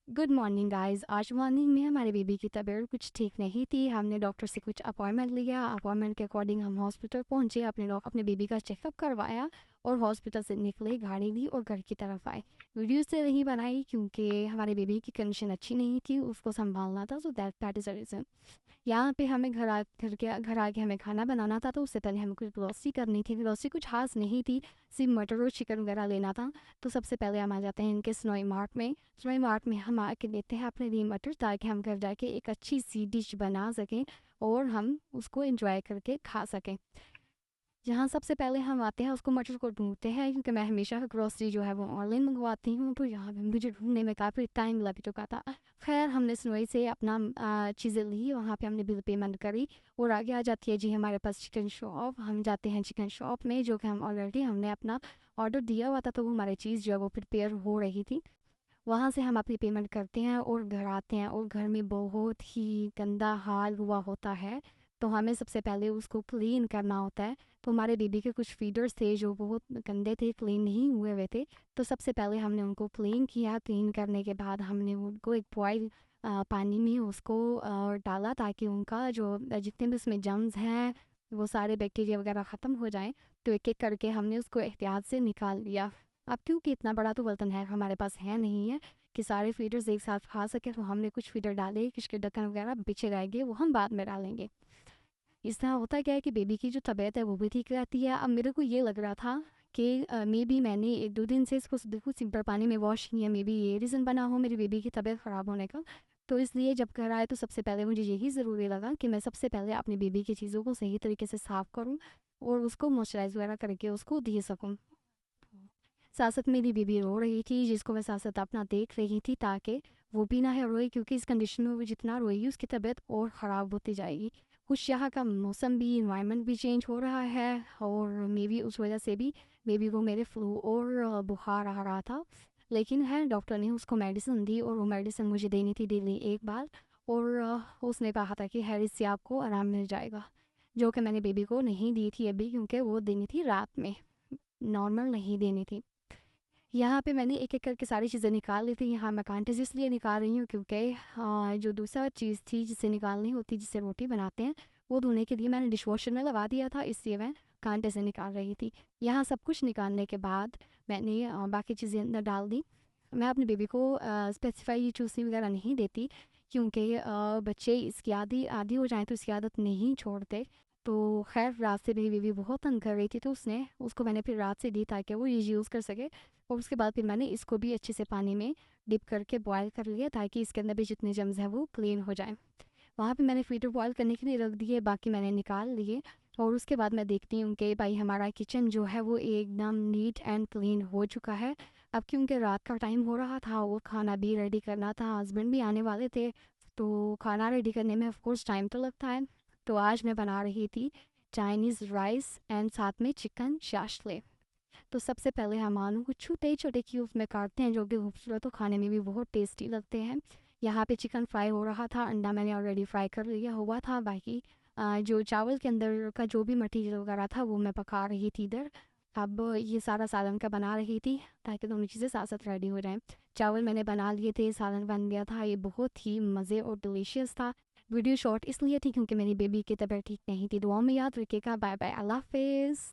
Good morning guys. आज morning में हमारे बेबी की तबीयत कुछ ठीक नहीं थी। हमने डॉक्टर से कुछ अपॉइंटमेंट लिया। अपॉइंटमेंट के अकॉर्डिंग हम हॉस्पिटल पहुंचे, अपने बेबी का चेकअप करवाया और हॉस्पिटल से निकले, गाड़ी ली और घर की तरफ आए। वीडियो से नहीं बनाई क्योंकि हमारे बेबी की कंडीशन अच्छी नहीं थी, उसको संभालना था। So that is a reason. यहाँ पे हमें घर आके हमें खाना बनाना था, तो उससे पहले हमें कुछ ग्रोसरी करनी थी। ग्रोसरी कुछ खास नहीं थी, सिर्फ मटर और चिकन वगैरह लेना था। तो सबसे पहले हम आ जाते हैं इनके स्नोई मार्ट में। स्नोई मार्ट में हम आके लेते हैं अपने लिए मटर, ताकि हम घर जाके एक अच्छी सी डिश बना सकें और हम उसको इंजॉय करके खा सकें। जहाँ सबसे पहले हम आते हैं उसको मटर को ढूँढते हैं, क्योंकि मैं हमेशा ग्रोसरी जो है वो ऑनलाइन मंगवाती हूँ, तो यहाँ पे मुझे ढूँढने में काफ़ी टाइम लग चुका था। खैर हमने स्नोई से अपना चीज़ें ली, वहाँ पे हमने बिल पेमेंट करी और आगे आ जाती है जी हमारे पास चिकन शॉप। हम जाते हैं चिकन शॉप में, जो कि हम ऑलरेडी हमने अपना ऑर्डर दिया हुआ था, तो वो हमारी चीज़ जो है वो प्रिपेयर हो रही थी। वहाँ से हम अपनी पेमेंट करते हैं और घर आते हैं, और घर में बहुत ही गंदा हाल हुआ होता है। तो हमें सबसे पहले उसको क्लीन करना होता है। तो हमारे बेबी के कुछ फीडर्स थे जो बहुत गंदे थे, क्लीन नहीं हुए हुए थे। तो सबसे पहले हमने उनको क्लीन किया। क्लीन करने के बाद हमने उनको एक बॉयल पानी में उसको डाला, ताकि उनका जो जितने भी उसमें जर्म्स हैं वो सारे बैक्टीरिया वगैरह ख़त्म हो जाएं। तो एक एक करके हमने उसको एहतियात से निकाल लिया। अब क्योंकि इतना बड़ा तो बर्तन है हमारे पास है नहीं है कि सारे फीडर्स एक साथ खा सके, तो हमने कुछ फीडर डाले, जिसके ढक्कन वगैरह पीछे रह गए, वो हम बाद में डालेंगे। इस तरह होता क्या है कि बेबी की जो तबीयत है वो भी ठीक रहती है। अब मेरे को ये लग रहा था कि मे बी मैंने एक दो दिन से इसको बिल्कुल सिंपल पानी में वॉश किया, मे बी ये रीज़न बना हो मेरी बेबी की तबीयत ख़राब होने का। तो इसलिए जब घर आए तो सबसे पहले मुझे यही ज़रूरी लगा कि मैं सबसे पहले अपनी बेबी की चीज़ों को सही तरीके से साफ़ करूँ और उसको मॉइस्चराइज वगैरह करके उसको दे सकूँ। साथ साथ मेरी बेबी रो रही थी, जिसको मैं साथ साथ अपना देख रही थी, ताकि वो भी ना है रोए, क्योंकि इस कंडीशन में वो जितना रोएगी उसकी तबीयत और ख़राब होती जाएगी। कुछ यहाँ का मौसम भी, इन्वायरमेंट भी चेंज हो रहा है, और मे बी उस वजह से भी बेबी को मेरे फ्लू और बुखार आ रहा था। लेकिन है डॉक्टर ने उसको मेडिसिन दी, और वो मेडिसिन मुझे देनी थी डेली एक बार। और उसने कहा था कि हैरिस से आपको आराम मिल जाएगा, जो कि मैंने बेबी को नहीं दी थी अभी, क्योंकि वो देनी थी रात में, नॉर्मल नहीं देनी थी। यहाँ पे मैंने एक-एक करके सारी चीज़ें निकाल ली थी। यहाँ मैं कांटे इसलिए निकाल रही हूँ क्योंकि जो दूसरा चीज़ थी जिसे निकालनी होती, जिससे रोटी बनाते हैं, वो धोने के लिए मैंने डिशवॉशर में लगा दिया था, इसलिए मैं कांटे से निकाल रही थी। यहाँ सब कुछ निकालने के बाद मैंने बाकी चीज़ें अंदर डाल दी। मैं अपने बेबी को स्पेसिफाई ये चूसनी वगैरह नहीं देती, क्योंकि बच्चे इसकी आदी हो जाएँ तो इसकी आदत नहीं छोड़ते। तो खैर रात से मेरी बेबी बहुत तंग कर रही थी, तो उसको मैंने फिर रात से दी, ताकि वो ये यूज़ कर सके। और उसके बाद फिर मैंने इसको भी अच्छे से पानी में डिप करके बॉयल कर लिया, ताकि इसके अंदर भी जितने जम्स हैं वो क्लीन हो जाएं। वहाँ पे मैंने फीडर बॉयल करने के लिए रख दिए, बाकी मैंने निकाल लिए। और उसके बाद मैं देखती हूँ कि भाई हमारा किचन जो है वो एकदम नीट एंड क्लीन हो चुका है। अब क्योंकि रात का टाइम हो रहा था और खाना भी रेडी करना था, हस्बैंड भी आने वाले थे, तो खाना रेडी करने में ऑफ कोर्स टाइम तो लगता है। तो आज मैं बना रही थी चाइनीज़ राइस एंड साथ में चिकन शाशले। तो सबसे पहले हम आलू को छोटे छोटे क्यूब में काटते हैं, जो कि खूबसूरत और खाने में भी बहुत टेस्टी लगते हैं। यहाँ पे चिकन फ्राई हो रहा था, अंडा मैंने ऑलरेडी फ्राई कर लिया हुआ था। बाकी जो चावल के अंदर का जो भी मटीरियल वगैरह था वो मैं पका रही थी इधर। अब ये सारा सालन का बना रही थी, ताकि दोनों चीज़ें साथ साथ रेडी हो जाएं। चावल मैंने बना लिए थे, सालन बन गया था, ये बहुत ही मज़े और डिलीशियस था। वीडियो शॉर्ट इसलिए थी क्योंकि मेरी बेबी की तबीयत ठीक नहीं थी। दुआ में याद रखिएगा। बाय बाय, अल्लाह हाफिज़।